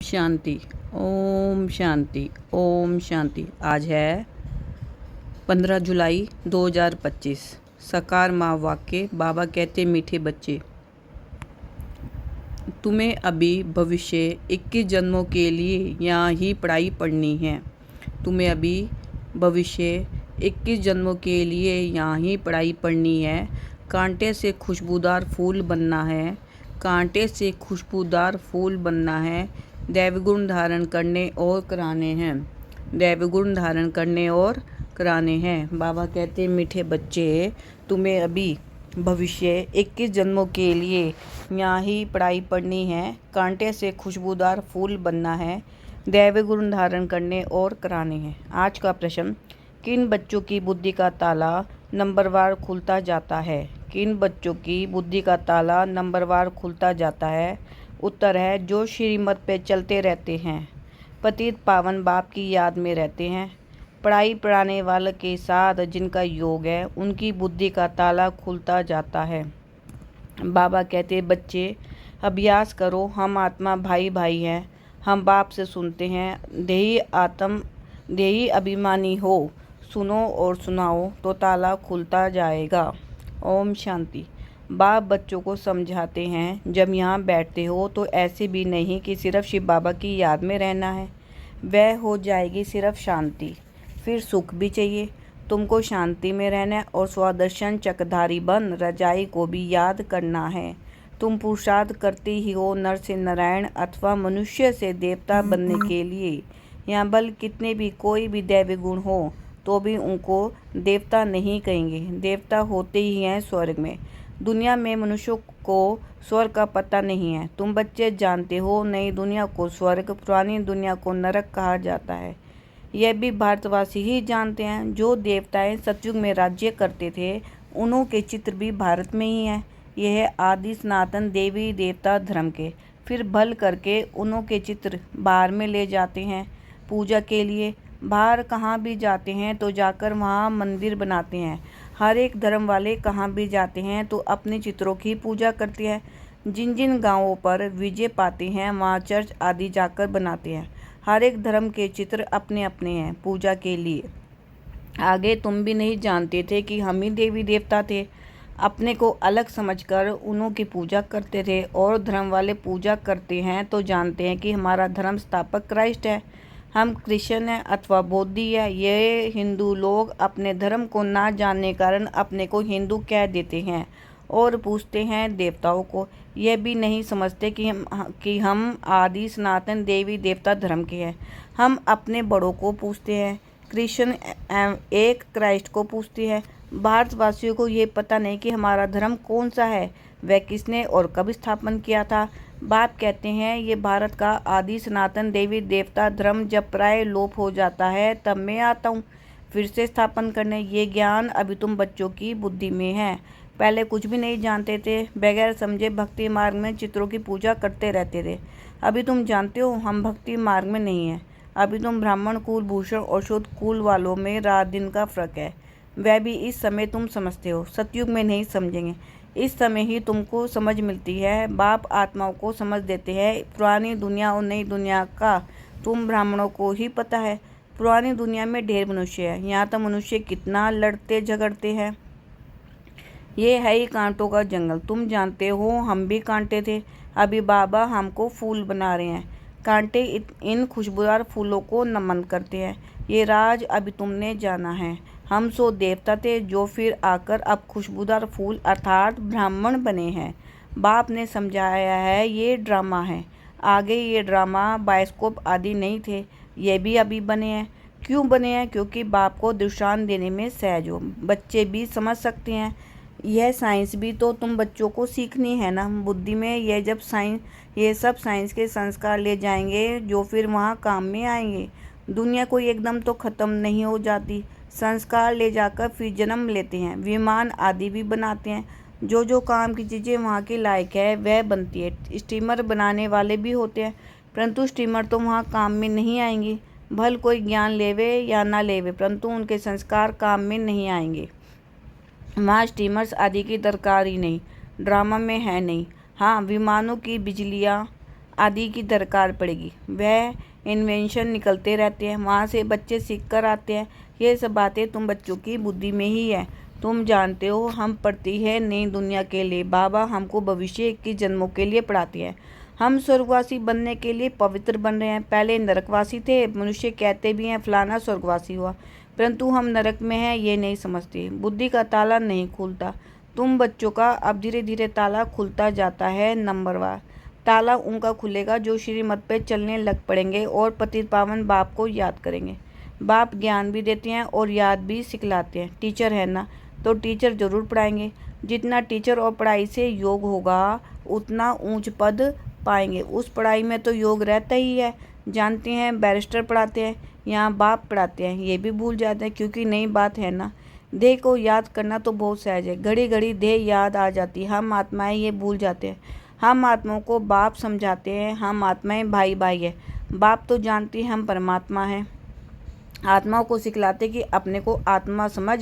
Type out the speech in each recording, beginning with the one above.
शांति। ओम शांति। ओम शांति। आज है 15 जुलाई 2025। साकार माँ वाक्य। बाबा कहते मीठे बच्चे, तुम्हें अभी भविष्य 21 जन्मों के लिए यहाँ ही पढ़ाई पढ़नी है। तुम्हें अभी भविष्य 21 जन्मों के लिए यहाँ ही पढ़ाई पढ़नी है। कांटे से खुशबूदार फूल बनना है। कांटे से खुशबूदार फूल बनना है। दैवगुण धारण करने और कराने हैं। दैवगुण धारण करने और कराने हैं। बाबा कहते मीठे बच्चे, तुम्हें अभी भविष्य 21 जन्मों के लिए यहाँ ही पढ़ाई पढ़नी है। कांटे से खुशबूदार फूल बनना है। दैवगुण धारण करने और कराने हैं। आज का प्रश्न, किन बच्चों की बुद्धि का ताला नंबरवार खुलता जाता है? किन बच्चों की बुद्धि का ताला नंबरवार खुलता जाता है? उत्तर है, जो श्रीमत पे चलते रहते हैं, पतित पावन बाप की याद में रहते हैं, पढ़ाई पढ़ाने वाले के साथ जिनका योग है, उनकी बुद्धि का ताला खुलता जाता है। बाबा कहते, बच्चे अभ्यास करो, हम आत्मा भाई भाई हैं, हम बाप से सुनते हैं। देही अभिमानी हो, सुनो और सुनाओ तो ताला खुलता जाएगा। ओम शांति। बाप बच्चों को समझाते हैं, जब यहाँ बैठते हो तो ऐसे भी नहीं कि सिर्फ शिव बाबा की याद में रहना है, वह हो जाएगी सिर्फ शांति। फिर सुख भी चाहिए। तुमको शांति में रहना है और स्वदर्शन चक्रधारी बन रजाई को भी याद करना है। तुम पुरुषार्थ करते ही हो नर से नारायण अथवा मनुष्य से देवता बनने के लिए। यहाँ बल कितने भी कोई भी दैवी गुण हो तो भी उनको देवता नहीं कहेंगे। देवता होते ही हैं स्वर्ग में। दुनिया में मनुष्यों को स्वर्ग का पता नहीं है। तुम बच्चे जानते हो, नई दुनिया को स्वर्ग, पुरानी दुनिया को नरक कहा जाता है। यह भी भारतवासी ही जानते हैं। जो देवताएं सतयुग में राज्य करते थे, उन्हों के चित्र भी भारत में ही हैं। यह है आदि सनातन देवी देवता धर्म के। फिर भल करके उन्हों के चित्र बाहर में ले जाते हैं पूजा के लिए। बाहर कहाँ भी जाते हैं तो जाकर वहाँ मंदिर बनाते हैं। हर एक धर्म वाले कहाँ भी जाते हैं तो अपने चित्रों की पूजा करते हैं। जिन जिन गांवों पर विजय पाते हैं वहाँ चर्च आदि जाकर बनाते हैं। हर एक धर्म के चित्र अपने अपने हैं पूजा के लिए। आगे तुम भी नहीं जानते थे कि हम ही देवी देवता थे। अपने को अलग समझकर उन्हों की पूजा करते थे। और धर्म वाले पूजा करते हैं तो जानते हैं कि हमारा धर्म स्थापक क्राइस्ट है, हम क्रिश्चियन हैं अथवा बौद्धी है। ये हिंदू लोग अपने धर्म को ना जानने कारण अपने को हिंदू कह देते हैं और पूछते हैं देवताओं को। यह भी नहीं समझते कि हम आदि सनातन देवी देवता धर्म के हैं। हम अपने बड़ों को पूछते हैं, क्रिश्चियन एक क्राइस्ट को पूछते हैं। भारतवासियों को ये पता नहीं कि हमारा धर्म कौन सा है, वह किसने और कब स्थापन किया था। बाप कहते हैं, ये भारत का आदि सनातन देवी देवता धर्म जब प्राय लोप हो जाता है तब मैं आता हूँ फिर से स्थापन करने। ये ज्ञान अभी तुम बच्चों की बुद्धि में है। पहले कुछ भी नहीं जानते थे, बगैर समझे भक्ति मार्ग में चित्रों की पूजा करते रहते थे। अभी तुम जानते हो हम भक्ति मार्ग में नहीं हैं। अभी तुम ब्राह्मण कुल, भूषण और शुद्ध कुल वालों में रात दिन का फर्क है। वह भी इस समय तुम समझते हो, सतयुग में नहीं समझेंगे। इस समय ही तुमको समझ मिलती है। बाप आत्माओं को समझ देते हैं। पुरानी दुनिया और नई दुनिया का तुम ब्राह्मणों को ही पता है। पुरानी दुनिया में ढेर मनुष्य है। यहाँ तो मनुष्य कितना लड़ते झगड़ते हैं। ये है ही कांटों का जंगल। तुम जानते हो हम भी कांटे थे। अभी बाबा हमको फूल बना रहे हैं। कांटे इन खुशबूदार फूलों को नमन करते हैं। ये राज अभी तुमने जाना है। हम सो देवता थे जो फिर आकर अब खुशबूदार फूल अर्थात ब्राह्मण बने हैं। बाप ने समझाया है ये ड्रामा है। आगे ये ड्रामा बायोस्कोप आदि नहीं थे, ये भी अभी बने हैं। क्यों बने हैं? क्योंकि बाप को दृष्टांत देने में सहज हो। बच्चे भी समझ सकते हैं। यह साइंस भी तो तुम बच्चों को सीखनी है ना बुद्धि में। ये सब साइंस के संस्कार ले जाएंगे जो फिर वहाँ काम में आएंगे। दुनिया कोई एकदम तो ख़त्म नहीं हो जाती। संस्कार ले जाकर फिर जन्म लेते हैं। विमान आदि भी बनाते हैं। जो जो काम की चीज़ें वहाँ की लायक है वह बनती है। स्टीमर बनाने वाले भी होते हैं, परंतु स्टीमर तो वहाँ काम में नहीं आएंगी। भल कोई ज्ञान लेवे या ना लेवे, परंतु उनके संस्कार काम में नहीं आएंगे। वहाँ स्टीमर्स आदि की दरकार ही नहीं, ड्रामा में है नहीं। हाँ, विमानों की बिजलियाँ आदि की दरकार पड़ेगी। वह इन्वेंशन निकलते रहते हैं, वहाँ से बच्चे सीख कर आते हैं। ये सब बातें तुम बच्चों की बुद्धि में ही है। तुम जानते हो हम पढ़ती है नई दुनिया के लिए। बाबा हमको भविष्य 21 जन्मों के लिए पढ़ाते हैं। हम स्वर्गवासी बनने के लिए पवित्र बन रहे हैं। पहले नरकवासी थे। मनुष्य कहते भी हैं फलाना स्वर्गवासी हुआ, परंतु हम नरक में हैं ये नहीं समझते। बुद्धि का ताला नहीं खुलता। तुम बच्चों का अब धीरे धीरे ताला खुलता जाता है। नंबरवार ताला उनका खुलेगा जो श्रीमत पे चलने लग पड़ेंगे और पतित पावन बाप को याद करेंगे। बाप ज्ञान भी देते हैं और याद भी सिखलाते हैं। टीचर है ना, तो टीचर जरूर पढ़ाएंगे। जितना टीचर और पढ़ाई से योग होगा उतना ऊंच पद पाएंगे। उस पढ़ाई में तो योग रहता ही है। जानते हैं बैरिस्टर पढ़ाते हैं, यहाँ बाप पढ़ाते हैं, ये भी भूल जाते हैं क्योंकि नई बात है ना। देह को याद करना तो बहुत सहज है। घड़ी घड़ी देह याद आ जाती है। हम आत्माएं ये भूल जाते हैं। हम आत्माओं को बाप समझाते हैं। हम आत्माएं भाई भाई है। बाप तो जानती हम परमात्मा हैं। आत्माओं को सिखलाते कि अपने को आत्मा समझ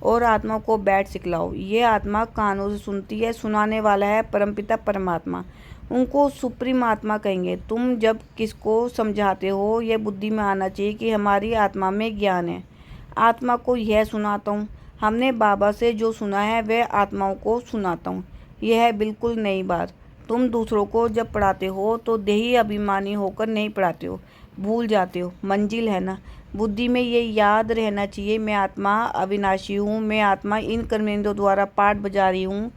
और आत्माओं को बैठ सिखलाओ। ये आत्मा कानों से सुनती है। सुनाने वाला है परमपिता परमात्मा। उनको सुप्रीम आत्मा कहेंगे। तुम जब किसको समझाते हो ये बुद्धि में आना चाहिए कि हमारी आत्मा में ज्ञान है। आत्मा को यह सुनाता हूँ। हमने बाबा से जो सुना है वह आत्माओं को सुनाता हूँ। यह है बिल्कुल नई बात। तुम दूसरों को जब पढ़ाते हो तो देही अभिमानी होकर नहीं पढ़ाते हो, भूल जाते हो। मंजिल है ना, बुद्धि में ये याद रहना चाहिए मैं आत्मा अविनाशी हूँ। मैं आत्मा इन कर्मेंद्रियों द्वारा पाठ बजा रही हूँ।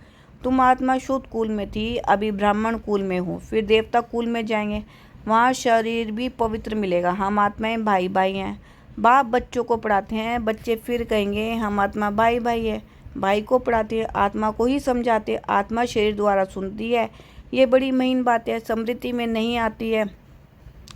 तुम आत्मा शुद्ध कुल में थी, अभी ब्राह्मण कुल में हो, फिर देवता कुल में जाएंगे, वहाँ शरीर भी पवित्र मिलेगा। हम आत्माएं भाई भाई हैं। बाप बच्चों को पढ़ाते हैं, बच्चे फिर कहेंगे हम आत्मा भाई भाई है। भाई को पढ़ाते हैं, आत्मा को ही समझाते। आत्मा शरीर द्वारा सुनती है। ये बड़ी महीन बात है, स्मृति में नहीं आती है।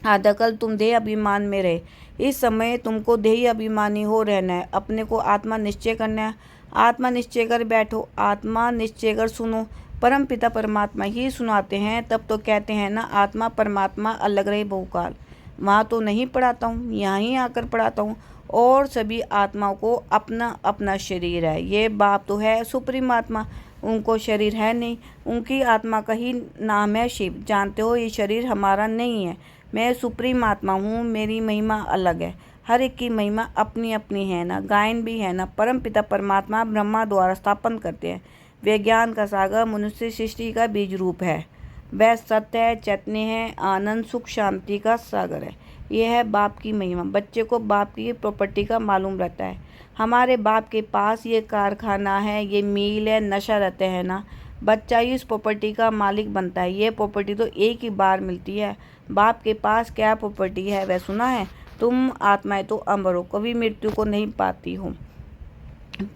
आधा कल तुम देह अभिमान में रहे, इस समय तुमको देह अभिमानी हो रहना है। अपने को आत्मा निश्चय करना है। आत्मा निश्चय कर बैठो, आत्मा निश्चय कर सुनो। परम पिता परमात्मा ही सुनाते हैं। तब तो कहते हैं ना आत्मा परमात्मा अलग रहे बहुकाल। वहाँ तो नहीं पढ़ाता हूँ, यहाँ ही आकर पढ़ाता हूँ। और सभी आत्माओं को अपना अपना शरीर है। ये बाप तो है सुप्रीम आत्मा, उनको शरीर है नहीं। उनकी आत्मा का ही नाम है शिव। जानते हो ये शरीर हमारा नहीं है। मैं सुप्रीम आत्मा हूँ, मेरी महिमा अलग है। हर एक की महिमा अपनी अपनी है ना, गायन भी है ना। परम पिता परमात्मा ब्रह्मा द्वारा स्थापन करते हैं। वे ज्ञान का सागर मनुष्य सृष्टि का बीज रूप है। वह सत्य है, चैतन्य है, आनंद सुख शांति का सागर है। यह है बाप की महिमा। बच्चे को बाप की प्रॉपर्टी का मालूम रहता है। हमारे बाप के पास ये कारखाना है, ये मील है, नशा रहते हैं ना। बच्चा ही इस प्रॉपर्टी का मालिक बनता है। ये प्रॉपर्टी तो एक ही बार मिलती है। बाप के पास क्या प्रॉपर्टी है वह सुना है? तुम आत्माएं तो अमर हो, कभी मृत्यु को नहीं पाती हो,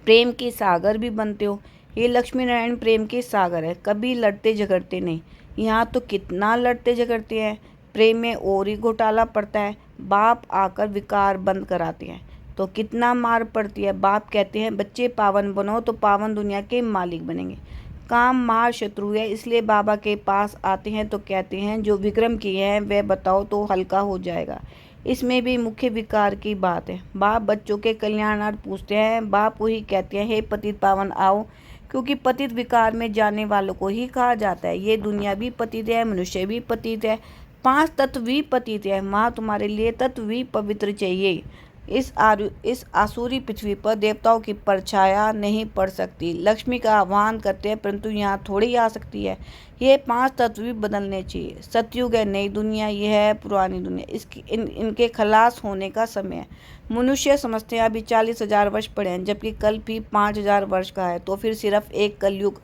प्रेम के सागर भी बनते हो। ये लक्ष्मी नारायण प्रेम के सागर है, कभी लड़ते झगड़ते नहीं। यहाँ तो कितना लड़ते झगड़ते हैं, प्रेम में और ही घोटाला पड़ता है। बाप आकर विकार बंद कराते हैं तो कितना मार पड़ती है। बाप कहते हैं बच्चे पावन बनो तो पावन दुनिया के मालिक बनेंगे। काम मार शत्रु है, इसलिए बाबा के पास आते हैं तो कहते हैं जो विक्रम किए हैं वह बताओ तो हल्का हो जाएगा। इसमें भी मुख्य विकार की बात है। बाप बच्चों के कल्याणार्थ पूछते हैं। बाप वही कहते हैं हे पतित पावन आओ, क्योंकि पतित विकार में जाने वालों को ही कहा जाता है। ये दुनिया भी पतित है, मनुष्य भी पतित है, 5 तत्व भी पतित है। माँ तुम्हारे लिए तत्व भी पवित्र चाहिए। इस आसुरी पृथ्वी पर देवताओं की परछाया नहीं पड़ सकती। लक्ष्मी का आह्वान करते हैं परंतु यहाँ थोड़ी आ सकती है। ये 5 तत्व भी बदलने चाहिए। सतयुग है नई दुनिया, यह है पुरानी दुनिया। इनके खलास होने का समय है। मनुष्य समझते हैं अभी 40,000 वर्ष पड़े हैं, जबकि कल भी 5,000 वर्ष का है। तो फिर सिर्फ एक कलयुग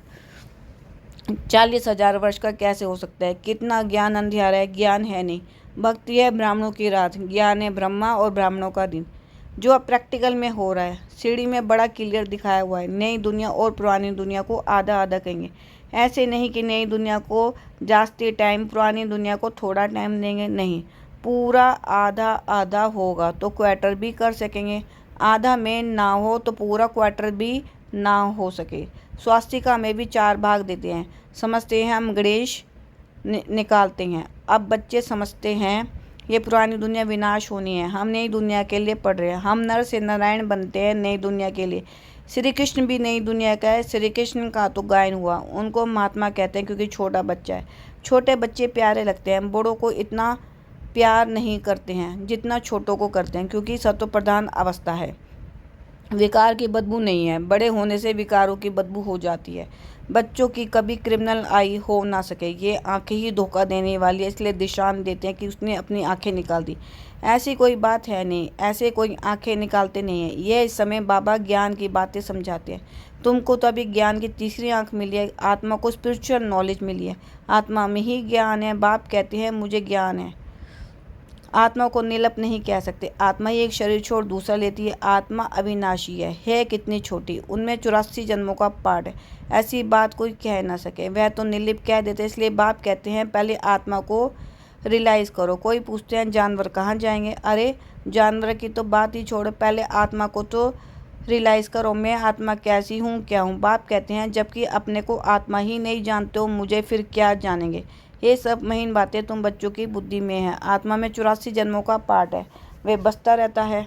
40,000 वर्ष का कैसे हो सकता है? कितना ज्ञान अंधियारा है, ज्ञान है नहीं। भक्ति है ब्राह्मणों की रात, ज्ञान है ब्रह्मा और ब्राह्मणों का दिन। जो अब प्रैक्टिकल में हो रहा है, सीढ़ी में बड़ा क्लियर दिखाया हुआ है। नई दुनिया और पुरानी दुनिया को आधा आधा कहेंगे। ऐसे नहीं कि नई दुनिया को जास्ती टाइम, पुरानी दुनिया को थोड़ा टाइम देंगे, नहीं, पूरा आधा आधा होगा तो क्वार्टर भी कर सकेंगे। आधा में ना हो तो पूरा क्वार्टर भी ना हो सके। स्वास्तिका में भी 4 भाग देते हैं। समझते हैं हम गणेश निकालते हैं। अब बच्चे समझते हैं ये पुरानी दुनिया विनाश होनी है। हम नई दुनिया के लिए पढ़ रहे हैं। हम नर से नारायण बनते हैं नई दुनिया के लिए। श्री कृष्ण भी नई दुनिया का है। श्री कृष्ण का तो गायन हुआ। उनको महात्मा कहते हैं क्योंकि छोटा बच्चा है। छोटे बच्चे प्यारे लगते हैं, बड़ों को इतना प्यार नहीं करते हैं जितना छोटों को करते हैं, क्योंकि सत्व प्रधान अवस्था है। विकार की बदबू नहीं है, बड़े होने से विकारों की बदबू हो जाती है। बच्चों की कभी क्रिमिनल आई हो ना सके, ये आंखें ही धोखा देने वाली है, इसलिए दिशान देते हैं कि उसने अपनी आंखें निकाल दी। ऐसी कोई बात है नहीं, ऐसे कोई आंखें निकालते नहीं है। ये इस समय बाबा ज्ञान की बातें समझाते हैं। तुमको तो अभी ज्ञान की तीसरी आंख मिली है, आत्मा को स्पिरिचुअल नॉलेज मिली है। आत्मा में ही ज्ञान है। बाप कहते हैं मुझे ज्ञान है। आत्मा को निलप नहीं कह सकते। आत्मा ही एक शरीर छोड़ दूसरा लेती है। आत्मा अविनाशी है कितनी छोटी, उनमें 84 जन्मों का पार्ट है। ऐसी बात कोई कह ना सके, वह तो निर्लिप कह देते। इसलिए बाप कहते हैं पहले आत्मा को रियलाइज़ करो। कोई पूछते हैं जानवर कहाँ जाएंगे? अरे जानवर की तो बात ही छोड़ो, पहले आत्मा को तो रियलाइज़ करो, मैं आत्मा कैसी हूँ, क्या हूँ। बाप कहते हैं जबकि अपने को आत्मा ही नहीं जानते हो, मुझे फिर क्या जानेंगे। ये सब महीन बातें तुम बच्चों की बुद्धि में है। आत्मा में 84 जन्मों का पार्ट है, वे बसता रहता है।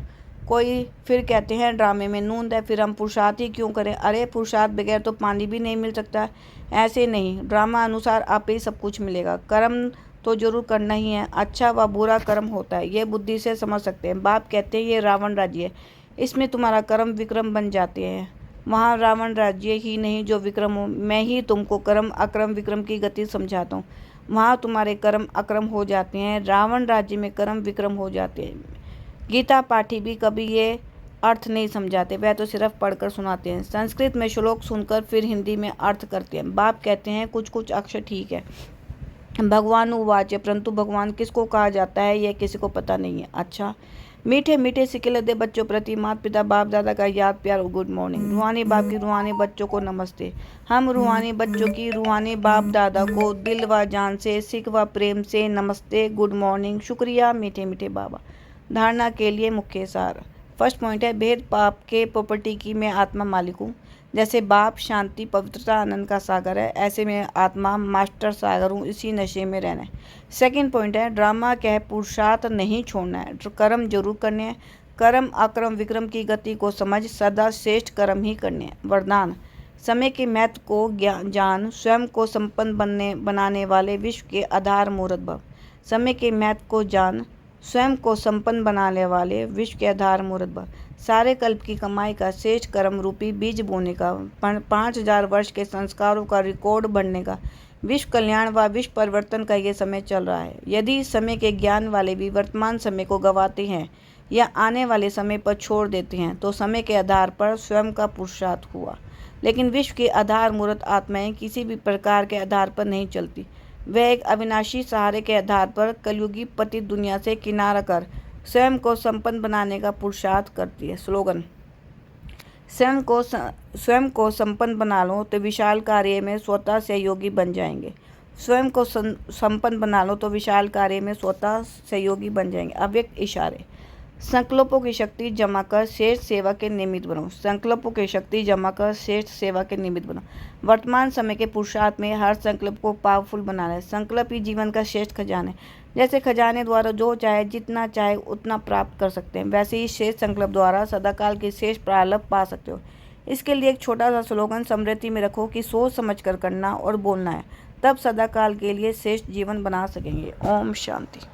कोई फिर कहते हैं ड्रामे में नूंद है, फिर हम पुरुषार्थ ही क्यों करें? अरे पुरुषार्थ बगैर तो पानी भी नहीं मिल सकता। ऐसे नहीं, ड्रामा अनुसार आप ही सब कुछ मिलेगा। कर्म तो जरूर करना ही है, अच्छा व बुरा कर्म होता है, ये बुद्धि से समझ सकते हैं। बाप कहते हैं ये रावण राज्य है, इसमें तुम्हारा कर्म विक्रम बन जाते हैं। वहाँ रावण राज्य ही नहीं जो विक्रम हो, मैं ही तुमको कर्म अक्रम विक्रम की गति समझाता हूँ। वहाँ तुम्हारे कर्म अक्रम हो जाते हैं, रावण राज्य में कर्म विक्रम हो जाते हैं। गीता पाठी भी कभी ये अर्थ नहीं समझाते, वह तो सिर्फ पढ़कर सुनाते हैं। संस्कृत में श्लोक सुनकर फिर हिंदी में अर्थ करते हैं। बाप कहते हैं कुछ कुछ अक्षर ठीक है। भगवान उवाच, परंतु भगवान किसको कहा जाता है यह किसी को पता नहीं है। अच्छा, मीठे मीठे सिक्के लदे बच्चों प्रति माता पिता बाप दादा का याद प्यार गुड मॉर्निंग। रूहानी बाप की रूहानी बच्चों को नमस्ते। हम रूहानी बच्चों की रूहानी बाप दादा को दिल व जान से सिख व प्रेम से नमस्ते, गुड मॉर्निंग, शुक्रिया मीठे मीठे बाबा। धारणा के लिए मुख्य सार। फर्स्ट पॉइंट है भेद पाप के प्रॉपर्टी की मैं आत्मा मालिक हूँ। जैसे बाप शांति पवित्रता आनंद का सागर है, ऐसे में आत्मा मास्टर सागर हूँ, इसी नशे में रहना है। सेकंड पॉइंट है ड्रामा कह पुरुषार्थ नहीं छोड़ना है, कर्म जरूर करने हैं। कर्म अक्रम विक्रम की गति को समझ सदा श्रेष्ठ कर्म ही करने हैं। वरदान, समय के महत्व को जान, स्वयं को संपन्न बनाने वाले विश्व के आधार मूर्त भव। समय के महत्व को जान, स्वयं को संपन्न बनाने वाले विश्व के आधार मूर्त भव। सारे कल्प की कमाई का श्रेष्ठ कर्म रूपी बीज बोने का, 5000 वर्ष के संस्कारों का रिकॉर्ड बढ़ने का, विश्व कल्याण व विश्व परिवर्तन का ये समय चल रहा है। यदि इस समय के ज्ञान वाले भी वर्तमान समय को गंवाते हैं या आने वाले समय पर छोड़ देते हैं तो समय के आधार पर स्वयं का पुरुषार्थ हुआ। लेकिन विश्व की आधार मूर्त आत्माएं किसी भी प्रकार के आधार पर नहीं चलती, वह एक अविनाशी सहारे के आधार पर कलयुगी पतित दुनिया से किनारा कर स्वयं को संपन्न बनाने का पुरुषार्थ करती है। स्लोगन, स्वयं को संपन्न बना लो तो विशाल कार्य में स्वतः सहयोगी बन जाएंगे। स्वयं को संपन्न बना लो तो विशाल कार्य में स्वतः सहयोगी बन जाएंगे। अव्यक्त इशारे, संकल्पों की शक्ति जमा कर श्रेष्ठ सेवा के निमित्त बनो। संकल्पों की शक्ति जमा कर श्रेष्ठ सेवा के निमित्त बनो। वर्तमान समय के पुरुषार्थ में हर संकल्प को पावरफुल बनाना है। संकल्प ही जीवन का श्रेष्ठ खजाना है। जैसे खजाने द्वारा जो चाहे जितना चाहे उतना प्राप्त कर सकते हैं, वैसे ही श्रेष्ठ संकल्प द्वारा सदाकाल के श्रेष्ठ प्रारंभ पा सकते हो। इसके लिए एक छोटा सा स्लोगन स्मृति में रखो कि सोच समझ कर करना और बोलना है, तब सदाकाल के लिए श्रेष्ठ जीवन बना सकेंगे। ओम शांति।